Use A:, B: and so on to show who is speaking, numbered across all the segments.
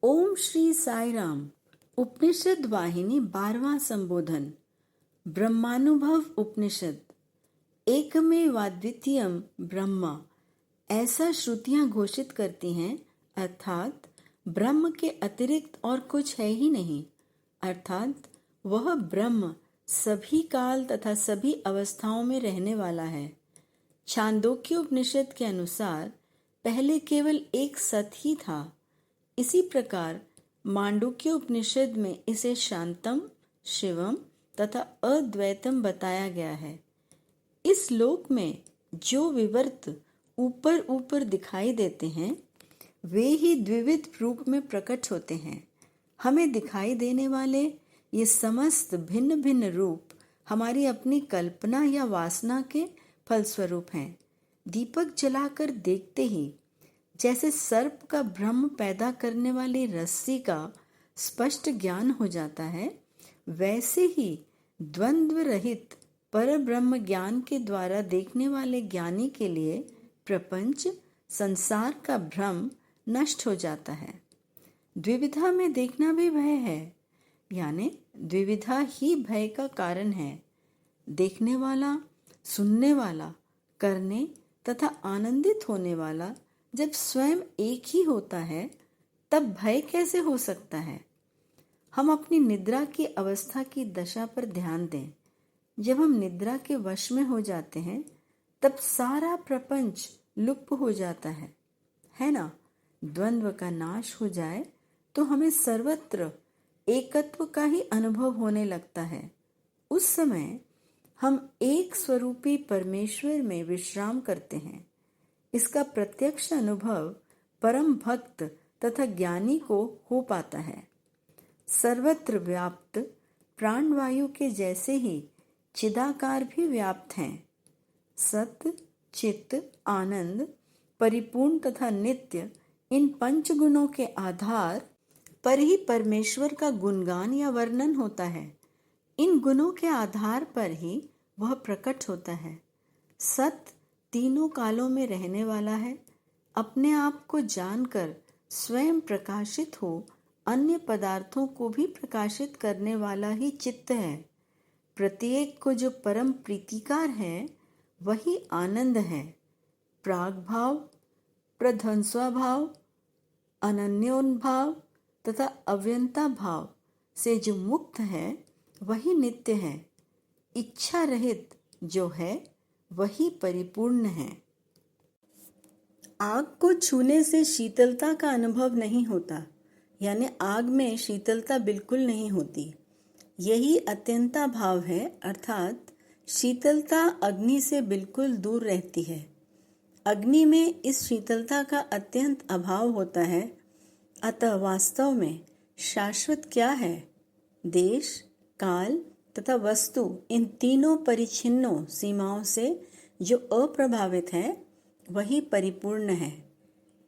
A: ओम श्री साई राम। उपनिषद वाहिनी 12वां संबोधन। ब्रह्मानुभव उपनिषद। एकमेवाद्वितीयम ब्रह्म, ऐसा श्रुतियां घोषित करती हैं, अर्थात ब्रह्म के अतिरिक्त और कुछ है ही नहीं। अर्थात वह ब्रह्म सभी काल तथा सभी अवस्थाओं में रहने वाला है। छांदोग्य उपनिषद के अनुसार पहले केवल एक सत ही था। इसी प्रकार मांडुक्य उपनिषद में इसे शांतम, शिवम तथा अद्वैतम बताया गया है। इस लोक में जो विवर्त ऊपर ऊपर दिखाई देते हैं, वे ही द्विविध रूप में प्रकट होते हैं। हमें दिखाई देने वाले ये समस्त भिन्न भिन्न रूप हमारी अपनी कल्पना या वासना के फलस्वरूप हैं। दीपक जलाकर देखते ही जैसे सर्प का भ्रम पैदा करने वाली रस्सी का स्पष्ट ज्ञान हो जाता है, वैसे ही द्वंद्व रहित पर ब्रह्म ज्ञान के द्वारा देखने वाले ज्ञानी के लिए प्रपंच संसार का भ्रम नष्ट हो जाता है। द्विविधा में देखना भी भय है, यानी द्विविधा ही भय का कारण है। देखने वाला, सुनने वाला, करने तथा आनंदित होने वाला जब स्वयं एक ही होता है, तब भय कैसे हो सकता है। हम अपनी निद्रा की अवस्था की दशा पर ध्यान दें। जब हम निद्रा के वश में हो जाते हैं, तब सारा प्रपंच लुप्त हो जाता है ना। द्वंद्व का नाश हो जाए तो हमें सर्वत्र एकत्व का ही अनुभव होने लगता है। उस समय हम एक स्वरूपी परमेश्वर में विश्राम करते हैं। इसका प्रत्यक्ष अनुभव परम भक्त तथा ज्ञानी को हो पाता है। सर्वत्र व्याप्त प्राणवायु के जैसे ही चिदाकार भी व्याप्त हैं। सत्य, चित्त, आनंद, परिपूर्ण तथा नित्य, इन पंच गुणों के आधार पर ही परमेश्वर का गुणगान या वर्णन होता है। इन गुणों के आधार पर ही वह प्रकट होता है। सत्य तीनों कालों में रहने वाला है। अपने आप को जानकर स्वयं प्रकाशित हो अन्य पदार्थों को भी प्रकाशित करने वाला ही चित्त है। प्रत्येक को जो परम प्रीतिकार है, वही आनंद है। प्राग भाव, प्रध्वंसवा भाव, अनन्योन्भाव तथा अव्यंता भाव से जो मुक्त है, वही नित्य है। इच्छा रहित जो है, वही परिपूर्ण है। आग को छूने से शीतलता का अनुभव नहीं होता, यानी आग में शीतलता बिल्कुल नहीं होती। यही अत्यंता भाव है, अर्थात शीतलता अग्नि से बिल्कुल दूर रहती है। अग्नि में इस शीतलता का अत्यंत अभाव होता है। अतः वास्तव में शाश्वत क्या है? देश, काल तथा वस्तु, इन तीनों परिच्छिन्नों सीमाओं से जो अप्रभावित है, वही परिपूर्ण है।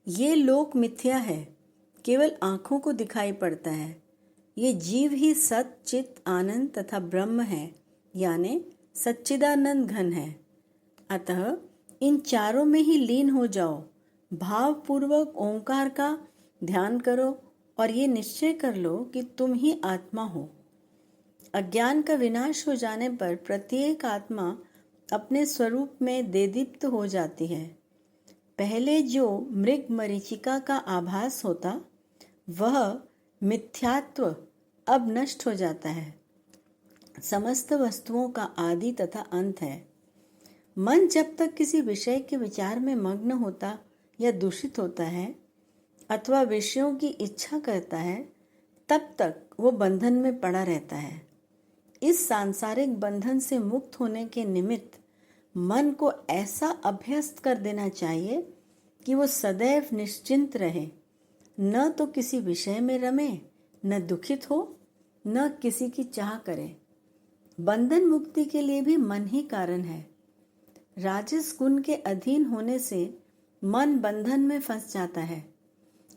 A: ये लोक मिथ्या है, केवल आंखों को दिखाई पड़ता है। ये जीव ही सत, चित, आनंद तथा ब्रह्म है, यानी सच्चिदानंद घन है। अतः इन चारों में ही लीन हो जाओ। भावपूर्वक ओंकार का ध्यान करो और ये निश्चय कर लो कि तुम ही आत्मा हो। अज्ञान का विनाश हो जाने पर प्रत्येक आत्मा अपने स्वरूप में देदीप्त हो जाती है। पहले जो मृग मरीचिका का आभास होता, वह मिथ्यात्व अब नष्ट हो जाता है। समस्त वस्तुओं का आदि तथा अंत है। मन जब तक किसी विषय के विचार में मग्न होता या दूषित होता है, अथवा विषयों की इच्छा करता है, तब तक वो बंधन में पड़ा रहता है। इस सांसारिक बंधन से मुक्त होने के निमित्त मन को ऐसा अभ्यस्त कर देना चाहिए कि वो सदैव निश्चिंत रहे, न तो किसी विषय में रमे, न दुखित हो, न किसी की चाह करे। बंधन मुक्ति के लिए भी मन ही कारण है। राजस गुण के अधीन होने से मन बंधन में फंस जाता है।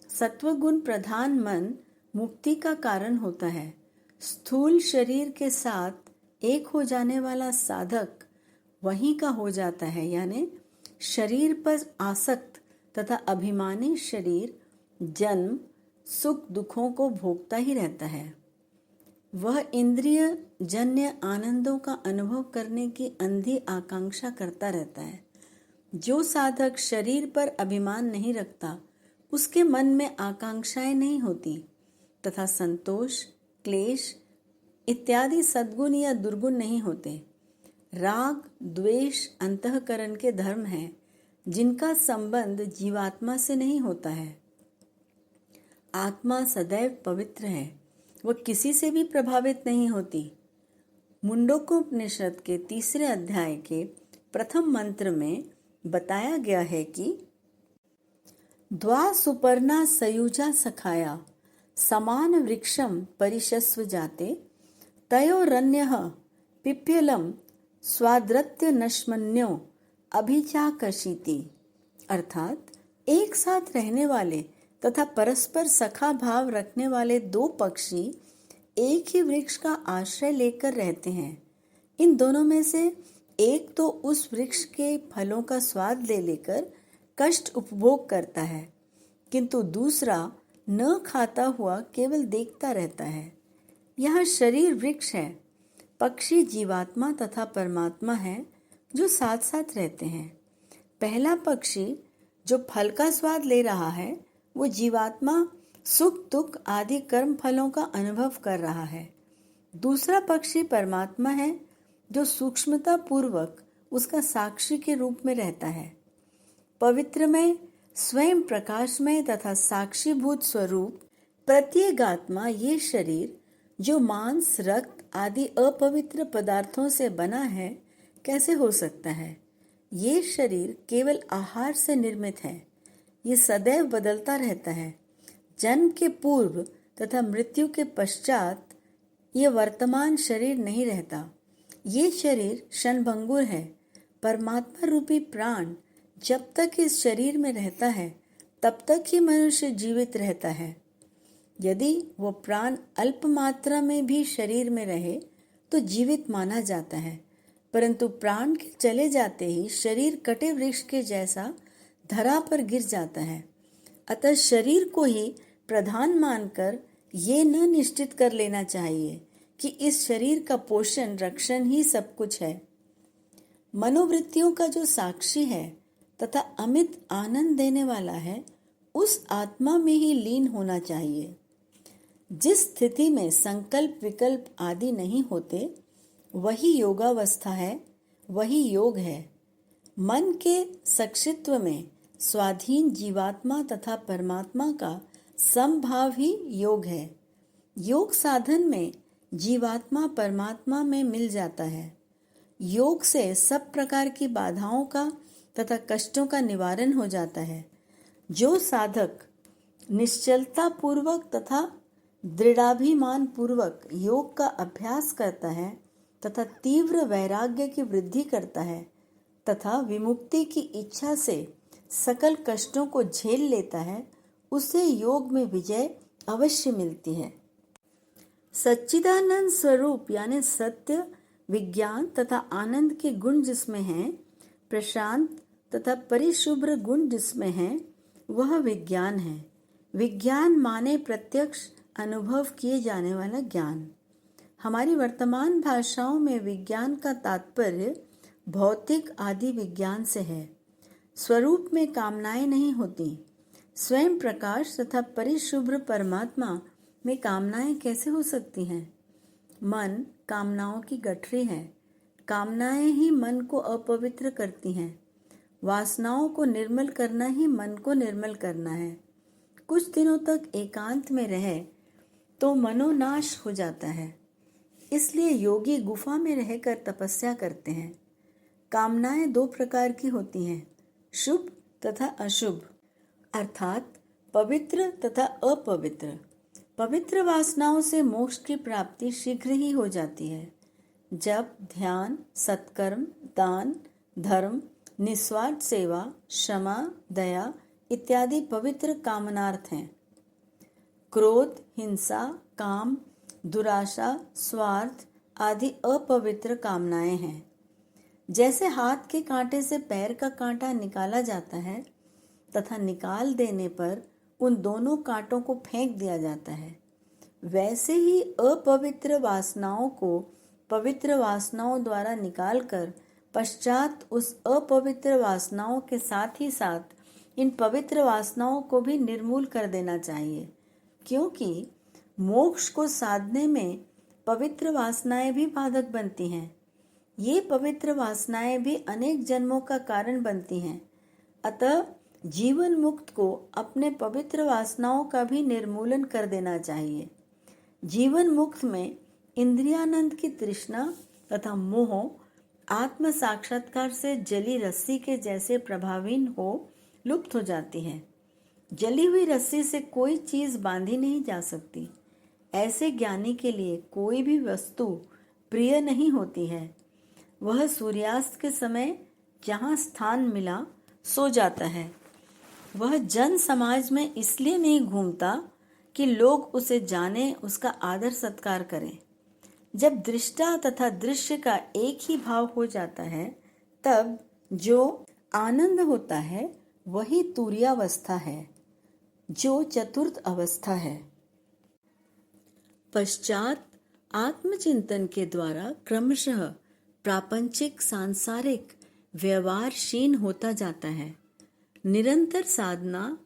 A: सत्वगुण प्रधान मन मुक्ति का कारण होता है। स्थूल शरीर के साथ एक हो जाने वाला साधक वहीं का हो जाता है, यानी शरीर पर आसक्त तथा अभिमानी शरीर जन्म, सुख दुखों को भोगता ही रहता है। वह इंद्रिय जन्य आनंदों का अनुभव करने की अंधी आकांक्षा करता रहता है। जो साधक शरीर पर अभिमान नहीं रखता, उसके मन में आकांक्षाएं नहीं होती तथा संतोष, क्लेश इत्यादि सद्गुण या दुर्गुण नहीं होते। राग द्वेष अंतःकरण के धर्म हैं, जिनका संबंध जीवात्मा से नहीं होता है। आत्मा सदैव पवित्र है, वह किसी से भी प्रभावित नहीं होती। मुंडकोपनिषद के 3 अध्याय के प्रथम मंत्र में बताया गया है कि द्वा सुपर्णा सयुजा सखाया समान वृक्षम परिशस्व जाते तयोरन्यः पिप्यलम स्वाद्रत्य नश्मन्यो अभिचाकशीति। अर्थात एक साथ रहने वाले तथा परस्पर सखा भाव रखने वाले 2 पक्षी एक ही वृक्ष का आश्रय लेकर रहते हैं। इन दोनों में से एक तो उस वृक्ष के फलों का स्वाद ले लेकर कष्ट उपभोग करता है, किंतु दूसरा न खाता हुआ केवल देखता रहता है। यह शरीर वृक्ष है। पक्षी जीवात्मा तथा परमात्मा है जो साथ साथ रहते हैं। पहला पक्षी जो फल का स्वाद ले रहा है, वो जीवात्मा सुख दुख आदि कर्म फलों का अनुभव कर रहा है। दूसरा पक्षी परमात्मा है जो सूक्ष्मता पूर्वक उसका साक्षी के रूप में रहता है। पवित्रमय, स्वयं प्रकाशमय तथा साक्षीभूत स्वरूप प्रत्येगात्मा ये शरीर जो मांस, रक्त आदि अपवित्र पदार्थों से बना है, कैसे हो सकता है? ये शरीर केवल आहार से निर्मित है। ये सदैव बदलता रहता है। जन्म के पूर्व तथा मृत्यु के पश्चात ये वर्तमान शरीर नहीं रहता। ये शरीर क्षणभंगुर है। परमात्मा रूपी प्राण जब तक इस शरीर में रहता है, तब तक ही मनुष्य जीवित रहता है। यदि वो प्राण अल्प मात्रा में भी शरीर में रहे तो जीवित माना जाता है, परंतु प्राण के चले जाते ही शरीर कटे वृक्ष के जैसा धरा पर गिर जाता है। अतः शरीर को ही प्रधान मानकर ये न निश्चित कर लेना चाहिए कि इस शरीर का पोषण रक्षण ही सब कुछ है। मनोवृत्तियों का जो साक्षी है तथा अमित आनंद देने वाला है, उस आत्मा में ही लीन होना चाहिए। जिस स्थिति में संकल्प विकल्प आदि नहीं होते, वही योगावस्था है, वही योग है। मन के सक्षित्व में स्वाधीन जीवात्मा तथा परमात्मा का समभाव ही योग है। योग साधन में जीवात्मा परमात्मा में मिल जाता है। योग से सब प्रकार की बाधाओं का तथा कष्टों का निवारण हो जाता है। जो साधक निश्चलता पूर्वक तथा दृढ़ाभिमान पूर्वक योग का अभ्यास करता है तथा तीव्र वैराग्य की वृद्धि करता है तथा विमुक्ति की इच्छा से सकल कष्टों को झेल लेता है, उसे योग में विजय अवश्य मिलती है। सच्चिदानंद स्वरूप यानी सत्य, विज्ञान तथा आनंद के गुण जिसमें हैं, प्रशांत तथा परिशुभ्र गुण जिसमें हैं, वह विज्ञान है। विज्ञान माने प्रत्यक्ष अनुभव किए जाने वाला ज्ञान। हमारी वर्तमान भाषाओं में विज्ञान का तात्पर्य भौतिक आदि विज्ञान से है। स्वरूप में कामनाएं नहीं होती। स्वयं प्रकाश तथा परिशुभ्र परमात्मा में कामनाएं कैसे हो सकती हैं? मन कामनाओं की गठरी है। कामनाएं ही मन को अपवित्र करती हैं। वासनाओं को निर्मल करना ही मन को निर्मल करना है। कुछ दिनों तक एकांत में रहे तो मनोनाश हो जाता है। इसलिए योगी गुफा में रहकर तपस्या करते हैं। कामनाएं 2 प्रकार की होती हैं, शुभ तथा अशुभ, अर्थात पवित्र तथा अपवित्र। पवित्र वासनाओं से मोक्ष की प्राप्ति शीघ्र ही हो जाती है। जब ध्यान, सत्कर्म, दान, धर्म, निस्वार्थ सेवा, क्षमा, दया इत्यादि पवित्र कामनार्थ हैं। क्रोध, हिंसा, काम, दुराशा, स्वार्थ आदि अपवित्र कामनाएं हैं। जैसे हाथ के कांटे से पैर का कांटा निकाला जाता है तथा निकाल देने पर उन दोनों कांटों को फेंक दिया जाता है, वैसे ही अपवित्र वासनाओं को पवित्र वासनाओं द्वारा निकालकर पश्चात उस अपवित्र वासनाओं के साथ ही साथ इन पवित्र वासनाओं को भी निर्मूल कर देना चाहिए, क्योंकि मोक्ष को साधने में पवित्र वासनाएं भी बाधक बनती हैं। ये पवित्र वासनाएं भी अनेक जन्मों का कारण बनती हैं। अतः जीवन मुक्त को अपने पवित्र वासनाओं का भी निर्मूलन कर देना चाहिए। जीवन मुक्त में इंद्रियानंद की तृष्णा तथा मोह आत्म साक्षात्कार से जली रस्सी के जैसे प्रभावीन हो लुप्त हो जाती है। जली हुई रस्सी से कोई चीज बांधी नहीं जा सकती। ऐसे ज्ञानी के लिए कोई भी वस्तु प्रिय नहीं होती है। वह सूर्यास्त के समय जहाँ स्थान मिला सो जाता है। वह जन समाज में इसलिए नहीं घूमता कि लोग उसे जाने, उसका आदर सत्कार करें। जब दृष्टा तथा दृश्य का एक ही भाव हो जाता है, तब जो आनंद होता है वही तुर्यावस्था है, जो चतुर्थ अवस्था है। पश्चात आत्मचिंतन के द्वारा क्रमशः प्रापंचिक सांसारिक व्यवहार क्षीण होता जाता है। निरंतर साधना,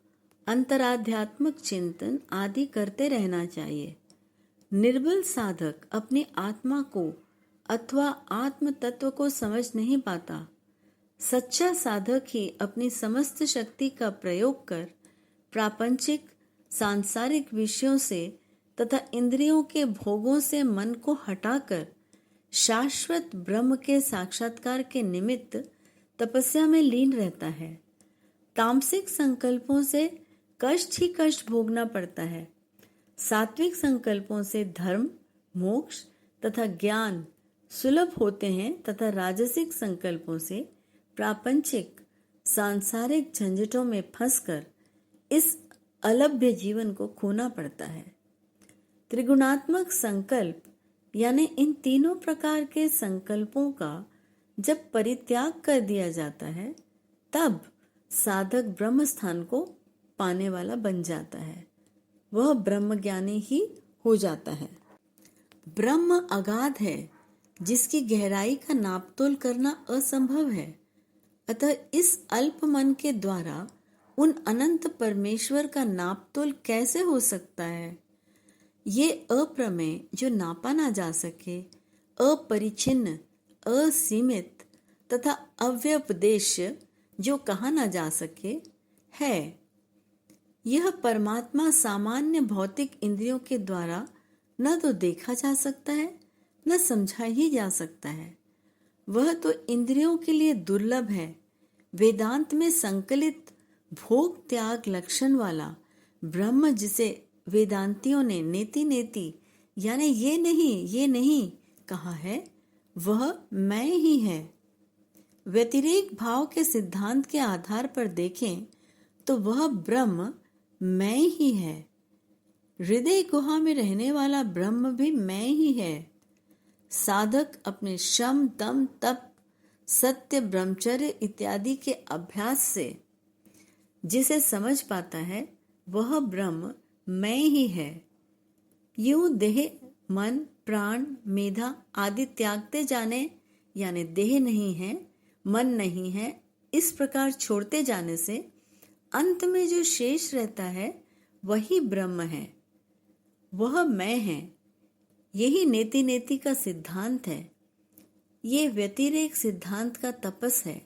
A: अंतराध्यात्मक चिंतन आदि करते रहना चाहिए। निर्बल साधक अपनी आत्मा को अथवा आत्म तत्व को समझ नहीं पाता। सच्चा साधक ही अपनी समस्त शक्ति का प्रयोग कर प्रापंचिक सांसारिक विषयों से तथा इंद्रियों के भोगों से मन को हटाकर शाश्वत ब्रह्म के साक्षात्कार के निमित्त तपस्या में लीन रहता है। तामसिक संकल्पों से कष्ट ही कष्ट भोगना पड़ता है। सात्विक संकल्पों से धर्म, मोक्ष तथा ज्ञान सुलभ होते हैं तथा राजसिक संकल्पों से प्रापंचिक सांसारिक झंझटों में फंसकर इस अलभ्य जीवन को खोना पड़ता है। त्रिगुणात्मक संकल्प यानी इन तीनों प्रकार के संकल्पों का जब परित्याग कर दिया जाता है, तब साधक ब्रह्म स्थान को पाने वाला बन जाता है। वह ब्रह्म ज्ञानी ही हो जाता है। ब्रह्म अगाध है, जिसकी गहराई का नापतोल करना असंभव है। अतः इस अल्प मन के द्वारा उन अनंत परमेश्वर का नापतोल कैसे हो सकता है? ये अप्रमेय जो नापा ना जा सके, अपरिचिन्न, असीमित तथा अव्यपदेश जो कहा ना जा सके है। यह परमात्मा सामान्य भौतिक इंद्रियों के द्वारा न तो देखा जा सकता है, न समझा ही जा सकता है। वह तो इंद्रियों के लिए दुर्लभ है। वेदांत में संकलित भोग त्याग लक्षण वाला ब्रह्म, जिसे वेदांतियों ने नेति नेति यानी ये नहीं कहा है, वह मैं ही है। व्यतिरेक भाव के सिद्धांत के आधार पर देखें तो वह ब्रह्म मैं ही है। हृदय गुहा में रहने वाला ब्रह्म भी मैं ही है। साधक अपने शम, दम, तप, सत्य, ब्रह्मचर्य इत्यादि के अभ्यास से जिसे समझ पाता है, वह ब्रह्म मैं ही है। यूं देह, मन, प्राण, मेधा आदि त्यागते जाने यानी देह नहीं है, मन नहीं है, इस प्रकार छोड़ते जाने से अंत में जो शेष रहता है वही ब्रह्म है, वह मैं है। यही नेति नेति का सिद्धांत है। ये व्यतिरेक सिद्धांत का तपस है।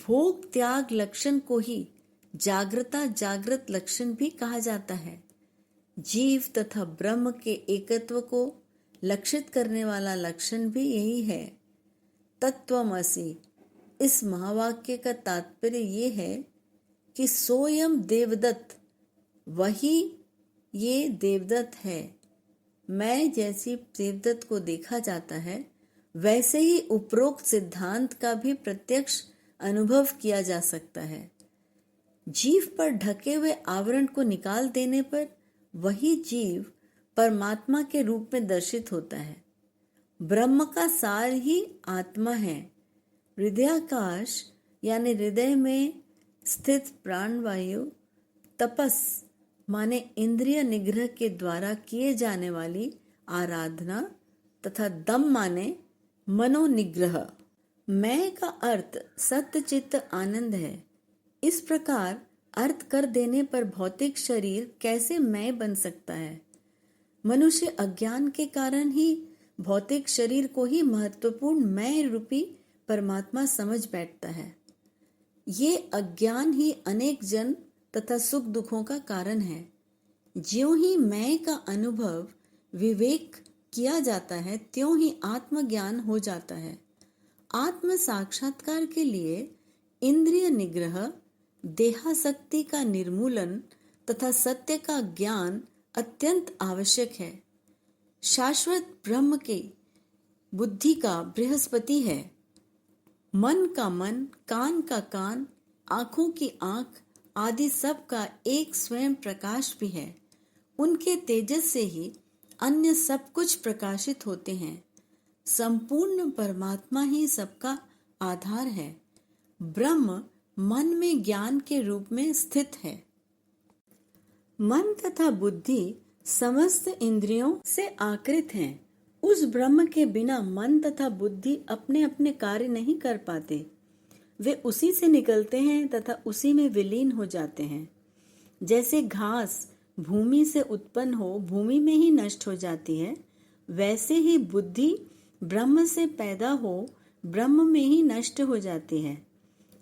A: भोग त्याग लक्षण को ही जागृत लक्षण भी कहा जाता है। जीव तथा ब्रह्म के एकत्व को लक्षित करने वाला लक्षण भी यही है। तत्वमसि इस महावाक्य का तात्पर्य ये है कि सोयम देवदत्त, वही ये देवदत्त है। मैं जैसी देवदत्त को देखा जाता है, वैसे ही उपरोक्त सिद्धांत का भी प्रत्यक्ष अनुभव किया जा सकता है। जीव पर ढके हुए आवरण को निकाल देने पर वही जीव परमात्मा के रूप में दर्शित होता है। ब्रह्म का सार ही आत्मा है। हृदयाकाश यानी हृदय में स्थित प्राणवायु तपस माने इंद्रिय निग्रह के द्वारा किए जाने वाली आराधना तथा दम माने मनोनिग्रह। मैं का अर्थ सत्य चित्त आनंद है। इस प्रकार अर्थ कर देने पर भौतिक शरीर कैसे मैं बन सकता है? मनुष्य अज्ञान के कारण ही भौतिक शरीर को ही महत्वपूर्ण मैं रूपी परमात्मा समझ बैठता है। ये अज्ञान ही अनेक जन्म तथा सुख दुखों का कारण है। ज्यों ही मैं का अनुभव विवेक किया जाता है, त्यों ही आत्मज्ञान हो जाता है। आत्म साक्षात्कार के लिए इंद्रिय निग्रह, देहासक्ति का निर्मूलन तथा सत्य का ज्ञान अत्यंत आवश्यक है। शाश्वत ब्रह्म की बुद्धि का बृहस्पति है। मन का मन, कान का कान, आंखों की आंख आदि सब का एक स्वयं प्रकाश भी है। उनके तेजस से ही अन्य सब कुछ प्रकाशित होते हैं। संपूर्ण परमात्मा ही सबका आधार है। ब्रह्म मन में ज्ञान के रूप में स्थित है। मन तथा बुद्धि समस्त इंद्रियों से आकृत हैं। उस ब्रह्म के बिना मन तथा बुद्धि अपने अपने कार्य नहीं कर पाते। वे उसी से निकलते हैं तथा उसी में विलीन हो जाते हैं। जैसे घास भूमि से उत्पन्न हो भूमि में ही नष्ट हो जाती है, वैसे ही बुद्धि ब्रह्म से पैदा हो ब्रह्म में ही नष्ट हो जाती है।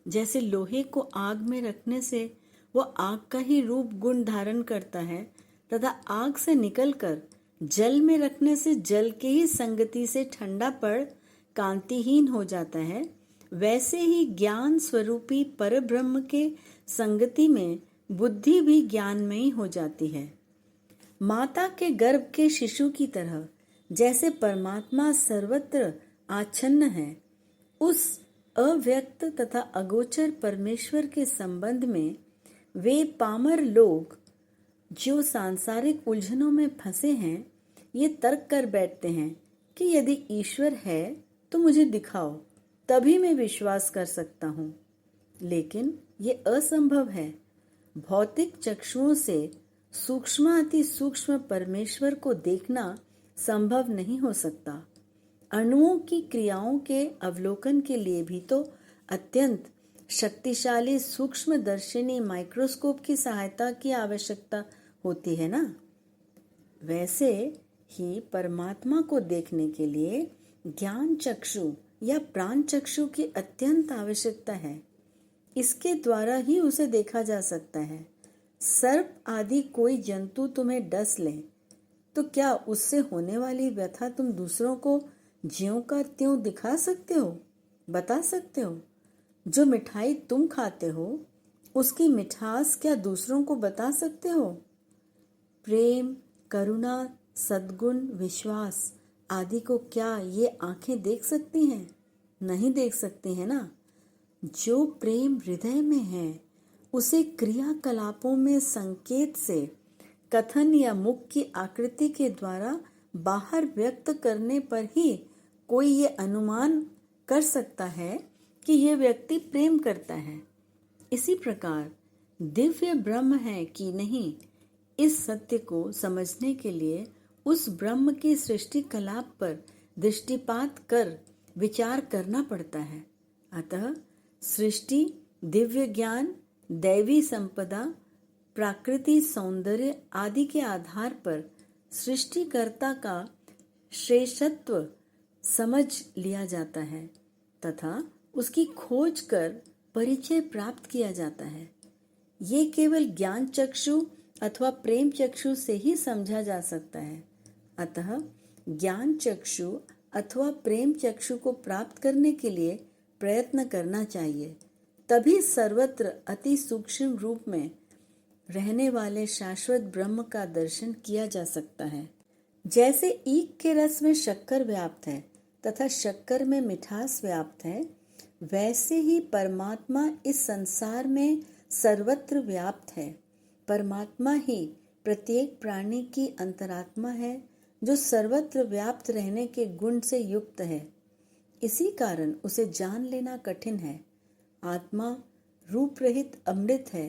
A: जैसे लोहे को आग में रखने से वह आग का ही रूप गुण धारण करता है तथा आग से निकलकर जल में रखने से जल के ही संगति से ठंडा पड़ कांतिहीन हो जाता है, वैसे ही ज्ञान स्वरूपी परब्रह्म के संगति में बुद्धि भी ज्ञानमयी हो जाती है। माता के गर्भ के शिशु की तरह जैसे परमात्मा सर्वत्र आच्छन्न है, उस अव्यक्त तथा अगोचर परमेश्वर के संबंध में वे पामर लोग जो सांसारिक उलझनों में फंसे हैं, ये तर्क कर बैठते हैं कि यदि ईश्वर है तो मुझे दिखाओ, तभी मैं विश्वास कर सकता हूँ। लेकिन ये असंभव है। भौतिक चक्षुओं से सूक्ष्माति सूक्ष्म परमेश्वर को देखना संभव नहीं हो सकता। अणुओं की क्रियाओं के अवलोकन के लिए भी तो अत्यंत शक्तिशाली सूक्ष्मदर्शिनी माइक्रोस्कोप की सहायता की आवश्यकता होती है ना। वैसे ही परमात्मा को देखने के लिए ज्ञान चक्षु या प्राण चक्षु की अत्यंत आवश्यकता है। इसके द्वारा ही उसे देखा जा सकता है। सर्प आदि कोई जंतु तुम्हें डस ले तो क्या उससे होने वाली व्यथा तुम दूसरों को ज्यों का त्यों दिखा सकते हो, बता सकते हो? जो मिठाई तुम खाते हो उसकी मिठास क्या दूसरों को बता सकते हो? प्रेम, करुणा, सद्गुण, विश्वास आदि को क्या ये आंखें देख सकती हैं? नहीं देख सकती है ना। जो प्रेम हृदय में है उसे क्रियाकलापों में संकेत से, कथन या मुख की आकृति के द्वारा बाहर व्यक्त करने पर ही कोई ये अनुमान कर सकता है कि यह व्यक्ति प्रेम करता है। इसी प्रकार दिव्य ब्रह्म है कि नहीं, इस सत्य को समझने के लिए उस ब्रह्म की सृष्टि कलाप पर दृष्टिपात कर विचार करना पड़ता है। अतः सृष्टि, दिव्य ज्ञान, दैवी संपदा, प्राकृतिक सौंदर्य आदि के आधार पर सृष्टिकर्ता का श्रेष्ठत्व समझ लिया जाता है तथा उसकी खोज कर परिचय प्राप्त किया जाता है। ये केवल ज्ञान चक्षु अथवा प्रेम चक्षु से ही समझा जा सकता है। अतः ज्ञान चक्षु अथवा प्रेम चक्षु को प्राप्त करने के लिए प्रयत्न करना चाहिए। तभी सर्वत्र अति सूक्ष्म रूप में रहने वाले शाश्वत ब्रह्म का दर्शन किया जा सकता है। जैसे ईख के रस में शक्कर व्याप्त है तथा शक्कर में मिठास व्याप्त है, वैसे ही परमात्मा इस संसार में सर्वत्र व्याप्त है। परमात्मा ही प्रत्येक प्राणी की अंतरात्मा है जो सर्वत्र व्याप्त रहने के गुण से युक्त है। इसी कारण उसे जान लेना कठिन है। आत्मा रूप रहित अमृत है।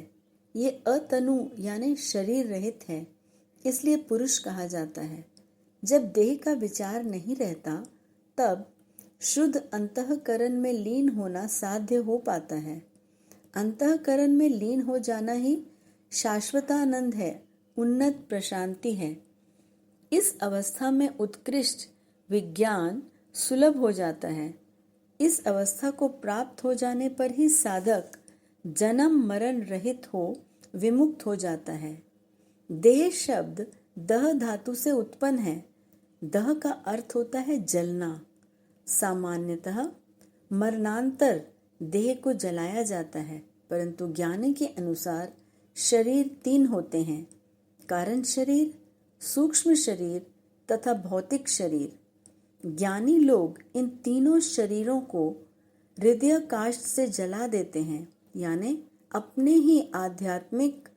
A: ये अतनु यानी शरीर रहित है, इसलिए पुरुष कहा जाता है। जब देह का विचार नहीं रहता तब शुद्ध अंतःकरण में लीन होना साध्य हो पाता है। अंतःकरण में लीन हो जाना ही शाश्वतानंद है, उन्नत प्रशांति है। इस अवस्था में उत्कृष्ट विज्ञान सुलभ हो जाता है। इस अवस्था को प्राप्त हो जाने पर ही साधक जन्म मरण रहित हो विमुक्त हो जाता है। देह शब्द दह धातु से उत्पन्न है। दह का अर्थ होता है जलना। सामान्यतः मरणांतर देह को जलाया जाता है, परंतु ज्ञानी के अनुसार शरीर 3 होते हैं: कारण शरीर, सूक्ष्म शरीर तथा भौतिक शरीर। ज्ञानी लोग इन तीनों शरीरों को हृदय काष्ठ से जला देते हैं, यानी अपने ही आध्यात्मिक,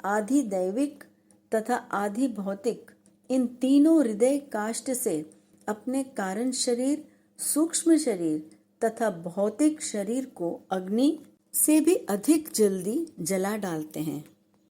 A: आधि दैविक तथा आधि भौतिक इन तीनों हृदय काष्ठ से अपने कारण शरीर, सूक्ष्म शरीर तथा भौतिक शरीर को अग्नि से भी अधिक जल्दी जला डालते हैं।